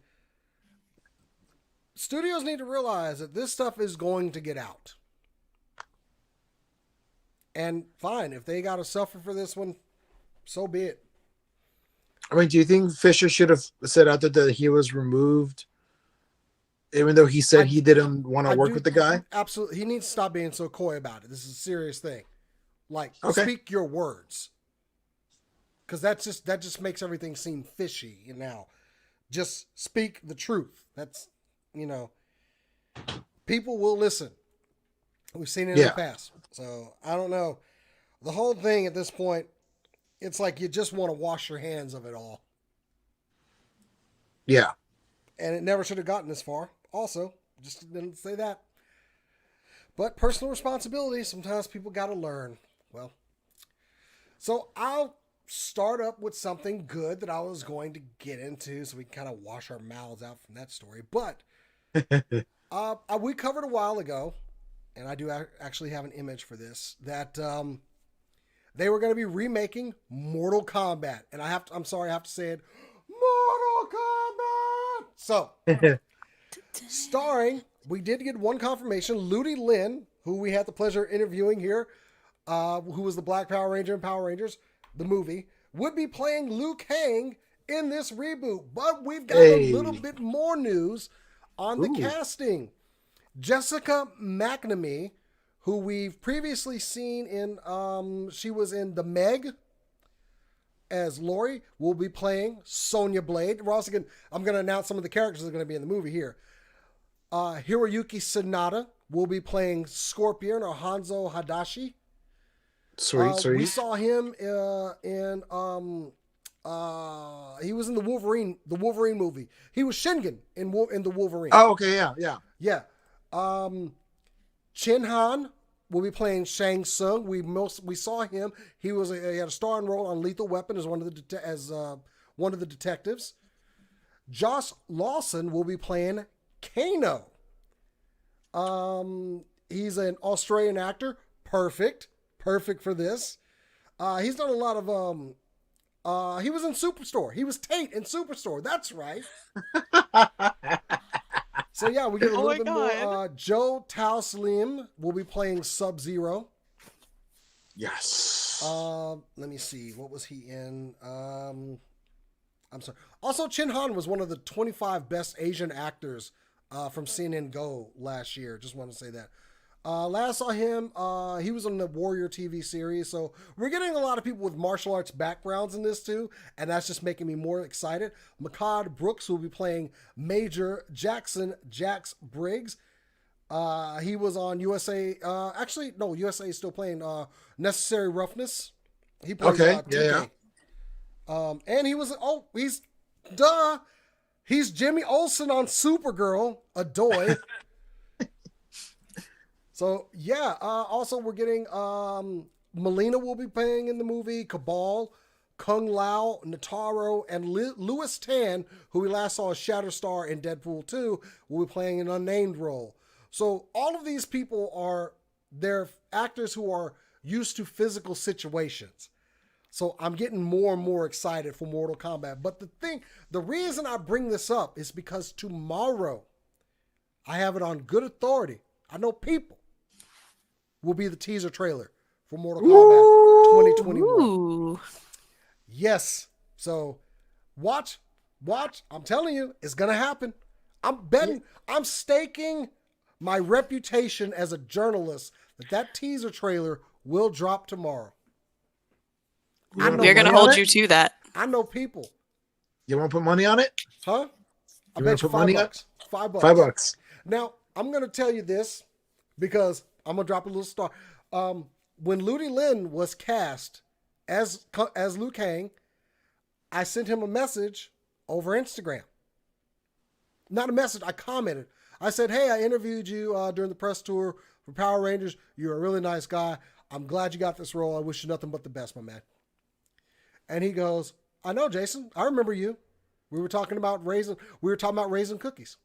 studios need to realize that this stuff is going to get out. And fine, if they got to suffer for this one, so be it. I mean, do you think Fisher should have said out there that he was removed, even though he said he didn't want to work with the guy? Absolutely. He needs to stop being so coy about it. This is a serious thing. Like, Okay. speak your words. Because that just makes everything seem fishy, now. Just speak the truth. That's, people will listen. We've seen it in the past. So, I don't know. The whole thing at this point, it's like you just want to wash your hands of it all. Yeah. And it never should have gotten this far. Also, just didn't say that. But personal responsibility, sometimes people got to learn. Well, so I'll start up with something good that I was going to get into so we can kind of wash our mouths out from that story. But we covered a while ago, and I do actually have an image for this, that they were going to be remaking Mortal Kombat. And I'm sorry, I have to say it. Mortal Kombat! So, starring, we did get one confirmation, Ludi Lin, who we had the pleasure of interviewing here, who was the Black Power Ranger in Power Rangers, the movie, would be playing Liu Kang in this reboot. But we've got a little bit more news on the casting. Jessica McNamee, who we've previously seen in, she was in The Meg as Lori, will be playing Sonya Blade. We're also I'm going to announce some of the characters that are going to be in the movie here. Hiroyuki Sanada will be playing Scorpion or Hanzo Hadashi. Sweet. We saw him in he was in the Wolverine movie. He was Shingen in the Wolverine. Oh, okay, yeah. Chin Han will be playing Shang Tsung. We saw him. He had a starring role on Lethal Weapon as one of the detectives. Josh Lawson will be playing Kano. He's an Australian actor. Perfect for this. He's done a lot of he was in Superstore. He was Tate in Superstore. That's right. So yeah, we get a little bit more. Joe Tao-Slim will be playing Sub-Zero. Yes. Let me see. What was he in? I'm sorry. Also, Chin Han was one of the 25 best Asian actors from CNN Go last year. Just want to say that. Last saw him, he was on the Warrior TV series. So we're getting a lot of people with martial arts backgrounds in this too, and that's just making me more excited. Makad Brooks will be playing Major Jackson Jax Briggs. He was on USA. USA is still playing Necessary Roughness. He plays TK. And he was he's Jimmy Olsen on Supergirl, Adoy. So yeah, also we're getting Melina will be playing in the movie, Cabal, Kung Lao, Nataro, and Louis Tan, who we last saw as Shatterstar in Deadpool 2, will be playing an unnamed role. So all of these people they're actors who are used to physical situations. So I'm getting more and more excited for Mortal Kombat. But the reason I bring this up is because tomorrow, I have it on good authority, I know people, will be the teaser trailer for Mortal Kombat 2021. Ooh. Yes. So watch. I'm telling you, it's going to happen. I'm staking my reputation as a journalist that teaser trailer will drop tomorrow. We're going to hold you to that. I know people. You want to put money on it? Huh? I You bet you wanna put $5. money on it? $5. Now, I'm going to tell you this because I'm going to drop a little star. When Ludi Lin was cast as Liu Kang, I sent him a message over Instagram. Not a message, I commented. I said, hey, I interviewed you during the press tour for Power Rangers. You're a really nice guy. I'm glad you got this role. I wish you nothing but the best, my man. And he goes, I know, Jason. I remember you. We were talking about raisin cookies.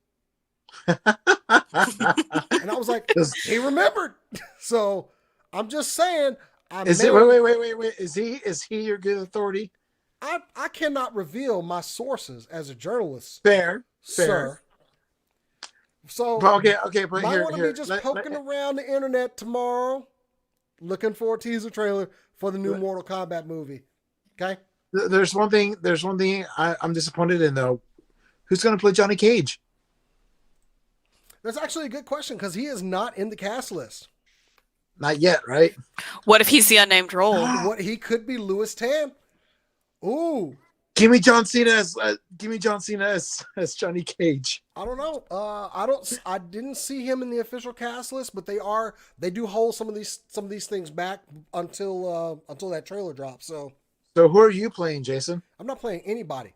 And I was like, he remembered. So I'm just saying. Wait. Is he your good authority? I cannot reveal my sources as a journalist. Fair. Sir. So okay, but might want to be just poking around the internet tomorrow, looking for a teaser trailer for the new Mortal Kombat movie. Okay. There's one thing I'm disappointed in though. Who's going to play Johnny Cage? That's actually a good question because he is not in the cast list. Not yet, right? What if he's the unnamed role? What he could be Louis Tan. Ooh. Give me John Cena as Johnny Cage. I don't know. I didn't see him in the official cast list, but they do hold some of these things back until that trailer drops. So who are you playing, Jason? I'm not playing anybody.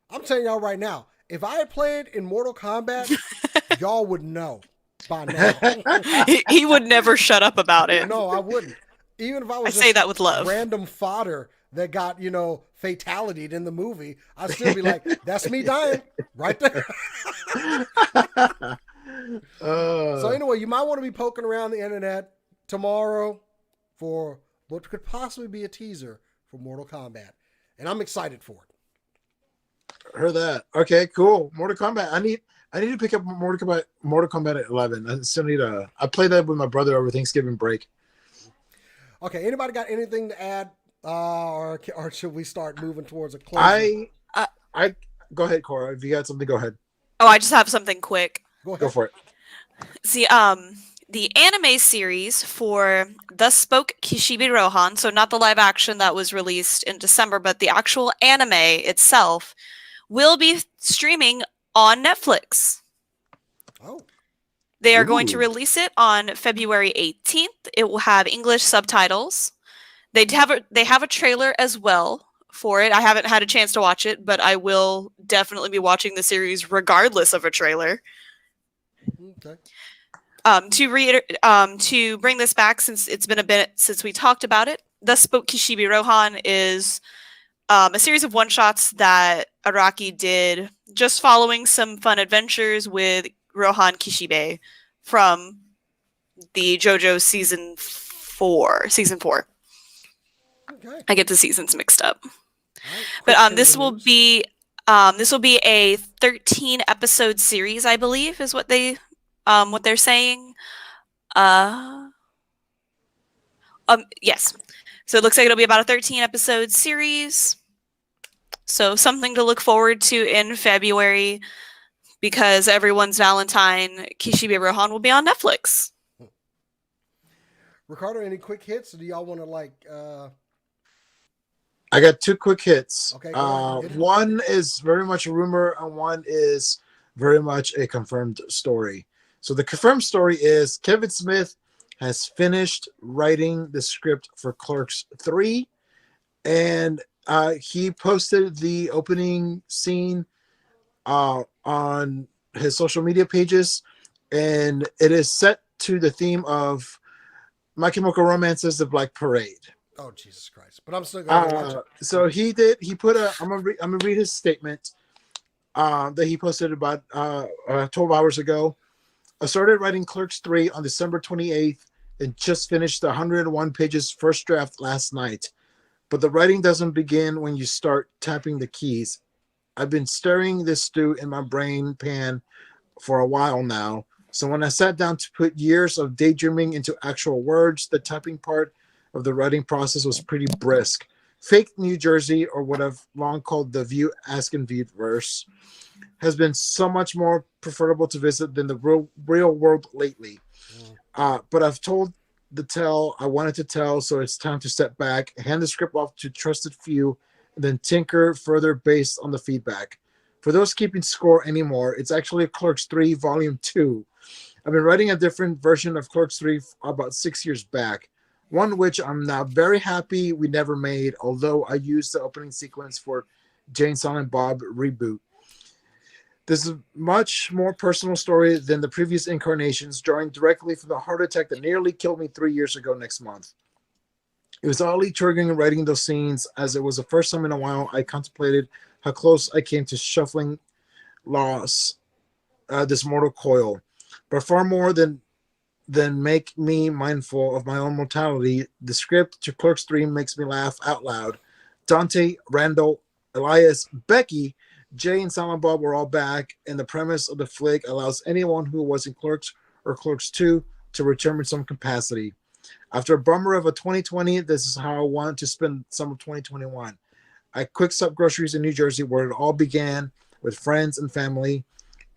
I'm telling y'all right now, if I had played in Mortal Kombat, y'all would know by now. He would never shut up about it. No, I wouldn't. Even if I was I say that with love. Random fodder that got, fatalityed in the movie, I'd still be like, that's me dying right there. So anyway, you might want to be poking around the internet tomorrow for what could possibly be a teaser for Mortal Kombat. And I'm excited for it. Heard that. Okay, cool. Mortal Kombat. I need to pick up Mortal Kombat at 11. I still need I played that with my brother over Thanksgiving break. Okay, anybody got anything to add? Or should we start moving towards a close? I go ahead, Cora. If you got something, go ahead. Oh, I just have something quick. Go for it. See, the anime series for The Spoke Kishibe Rohan, so not the live action that was released in December, but the actual anime itself, will be streaming on Netflix. Oh. They are going to release it on February 18th. It will have English subtitles. They have a trailer as well for it. I haven't had a chance to watch it, but I will definitely be watching the series regardless of a trailer. Okay. To bring this back, since it's been a bit since we talked about it, The Spoke Kishibe Rohan is a series of one-shots that Araki did just following some fun adventures with Rohan Kishibe from the JoJo season 4. Okay. I get the seasons mixed up. Right. But this will be a 13 episode series, I believe, is what they're saying. Yes. So it looks like it'll be about a 13 episode series. So something to look forward to in February, because everyone's Valentine, Kishibe Rohan, will be on Netflix. Ricardo, any quick hits? Or do y'all want to I got 2 quick hits. Okay. One is very much a rumor, and one is very much a confirmed story. So the confirmed story is Kevin Smith has finished writing the script for Clerks 3, and he posted the opening scene on his social media pages, and it is set to the theme of My Chemical Romance's The Black Parade. Oh, Jesus Christ. But I'm still going to watch it. So I'm gonna read his statement that he posted about 12 hours ago. I started writing Clerks 3 on December 28th and just finished the 101 pages first draft last night. But the writing doesn't begin when you start tapping the keys. I've been stirring this stew in my brain pan for a while now. So when I sat down to put years of daydreaming into actual words, the typing part of the writing process was pretty brisk. Fake New Jersey, or what I've long called the View Askin View verse, has been so much more preferable to visit than the real world lately. But I've told the tale I wanted to tell, so it's time to step back, hand the script off to trusted few, and then tinker further based on the feedback. For those keeping score anymore, it's actually Clerks 3 Volume 2. I've been writing a different version of Clerks 3 about 6 years back, one which I'm now very happy we never made, although I used the opening sequence for Jane Silent Bob reboot. This is a much more personal story than the previous incarnations, drawing directly from the heart attack that nearly killed me 3 years ago next month. It was oddly triggering writing those scenes, as it was the first time in a while I contemplated how close I came to shuffling loss this mortal coil. But far more than make me mindful of my own mortality, the script to Clerks 3 makes me laugh out loud. Dante, Randall, Elias, Becky, Jay, and Silent Bob were all back, and the premise of the flick allows anyone who was in Clerks or Clerks 2 to return in some capacity. After a bummer of a 2020, this is how I want to spend summer 2021. I quick stop groceries in New Jersey, where it all began with friends and family.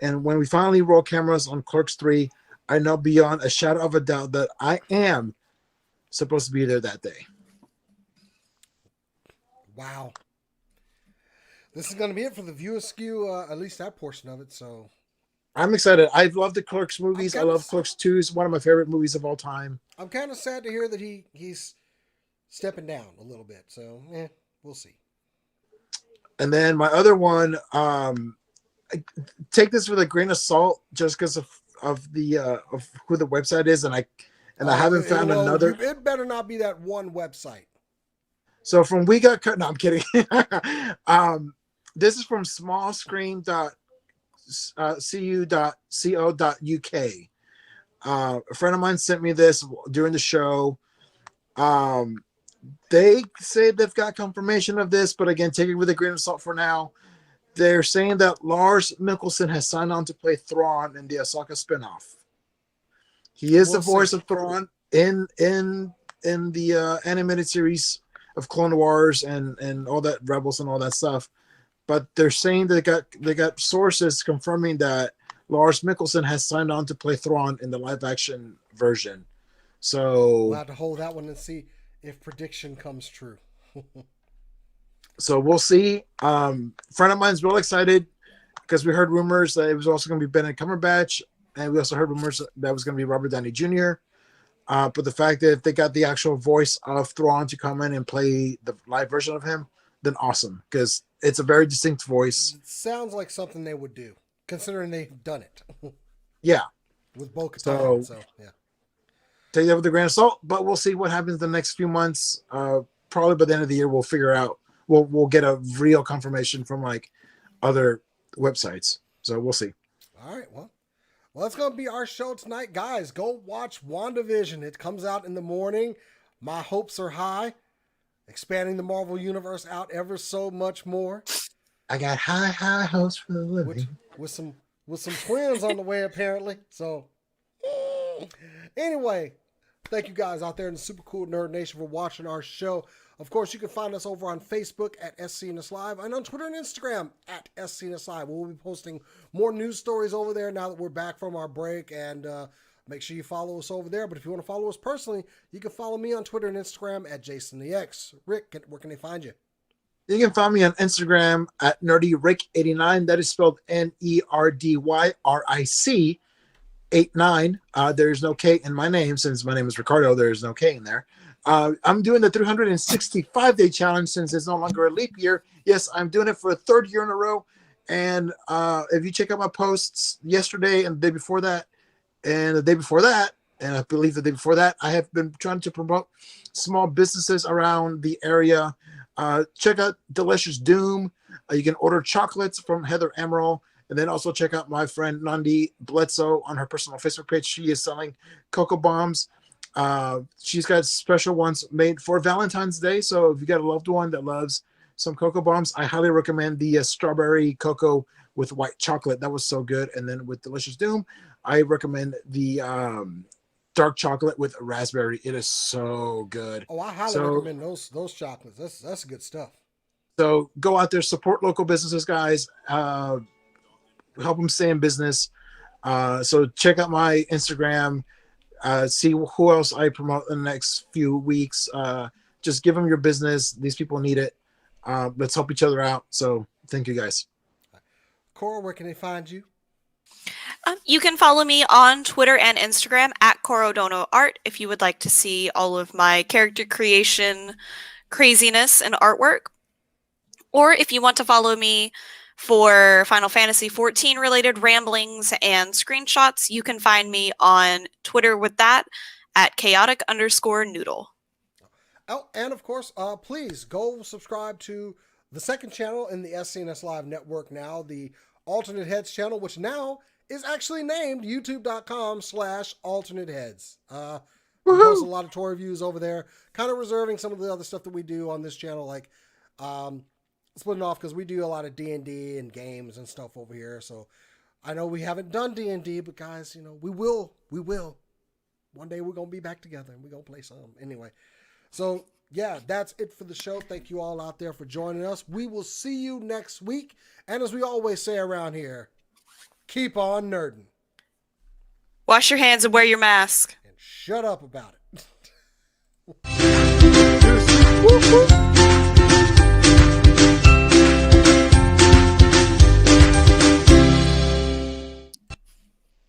And when we finally roll cameras on Clerks 3, I know beyond a shadow of a doubt that I am supposed to be there that day. Wow. This is going to be it for the View Askew, at least that portion of it. So I'm excited. I've loved the Clerks movies. I kinda love Clerks 2. It's one of my favorite movies of all time. I'm kind of sad to hear that he's stepping down a little bit. So, we'll see. And then my other one, take this with a grain of salt, just because of the of who the website is, and I haven't found another. It better not be that one website. So from We Got Cut. No, I'm kidding. This is from smallscreen.cu.co.uk. A friend of mine sent me this during the show. They say they've got confirmation of this, but again, take it with a grain of salt for now. They're saying that Lars Mikkelsen has signed on to play Thrawn in the Ahsoka spinoff. He is the voice of Thrawn in the animated series of Clone Wars and all that, Rebels and all that stuff. But they're saying they got sources confirming that Lars Mikkelsen has signed on to play Thrawn in the live action version. So We'll have to hold that one and see if prediction comes true. So we'll see. Friend of mine's real excited because we heard rumors that it was also going to be Benedict Cumberbatch, and we also heard rumors that it was going to be Robert Downey Jr. But the fact that if they got the actual voice of Thrawn to come in and play the live version of him, then awesome, because it's a very distinct voice. It sounds like something they would do, considering they've done it. Yeah. With Bo-Katan. So yeah. Take that with a grain of salt, but we'll see what happens the next few months. Probably by the end of the year, we'll figure out. We'll get a real confirmation from like other websites. So we'll see. All right. Well, that's going to be our show tonight, guys. Go watch WandaVision. It comes out in the morning. My hopes are high. Expanding the Marvel Universe out ever so much more. I got high hopes for the living. With some twins on the way, apparently. So, anyway, thank you guys out there in the Super Cool Nerd Nation for watching our show. Of course, you can find us over on Facebook at SCNS Live and on Twitter and Instagram at SCNS Live. We'll be posting more news stories over there now that we're back from our break, and make sure you follow us over there. But if you want to follow us personally, you can follow me on Twitter and Instagram at JasonTheX. Rick, where can they find you? You can find me on Instagram at NerdyRick89. That is spelled NERDYRIC89. There's no K in my name. Since my name is Ricardo, there's no K in there. I'm doing the 365-day challenge since it's no longer a leap year. Yes, I'm doing it for a third year in a row. And if you check out my posts yesterday and the day before that, and the day before that, and I believe the day before that, I have been trying to promote small businesses around the area. Check out Delicious Doom. You can order chocolates from Heather Emerald. And then also check out my friend Nandi Bledsoe on her personal Facebook page. She is selling cocoa bombs. She's got special ones made for Valentine's Day. So if you got a loved one that loves some cocoa bombs, I highly recommend the strawberry cocoa with white chocolate. That was so good. And then with Delicious Doom, I recommend the dark chocolate with raspberry. It is so good. Oh, I highly recommend those chocolates. That's good stuff. So go out there, support local businesses, guys. Help them stay in business. So check out my Instagram. See who else I promote in the next few weeks. Just give them your business. These people need it. Let's help each other out. So thank you, guys. Cora, where can they find you? You can follow me on Twitter and Instagram at CoroDonoArt if you would like to see all of my character creation, craziness, and artwork. Or if you want to follow me for Final Fantasy XIV related ramblings and screenshots, you can find me on Twitter with that at chaotic_noodle. Oh, and of course, please go subscribe to the second channel in the SCNS Live network now, the Alternate Heads channel, which now is actually named youtube.com/alternate heads. We post a lot of toy reviews over there, kind of reserving some of the other stuff that we do on this channel, like splitting off because we do a lot of D&D and games and stuff over here. So I know we haven't done D&D, but guys, we will. One day we're going to be back together and we're going to play some anyway. So yeah, that's it for the show. Thank you all out there for joining us. We will see you next week. And as we always say around here, keep on nerding. Wash your hands and wear your mask. And shut up about it.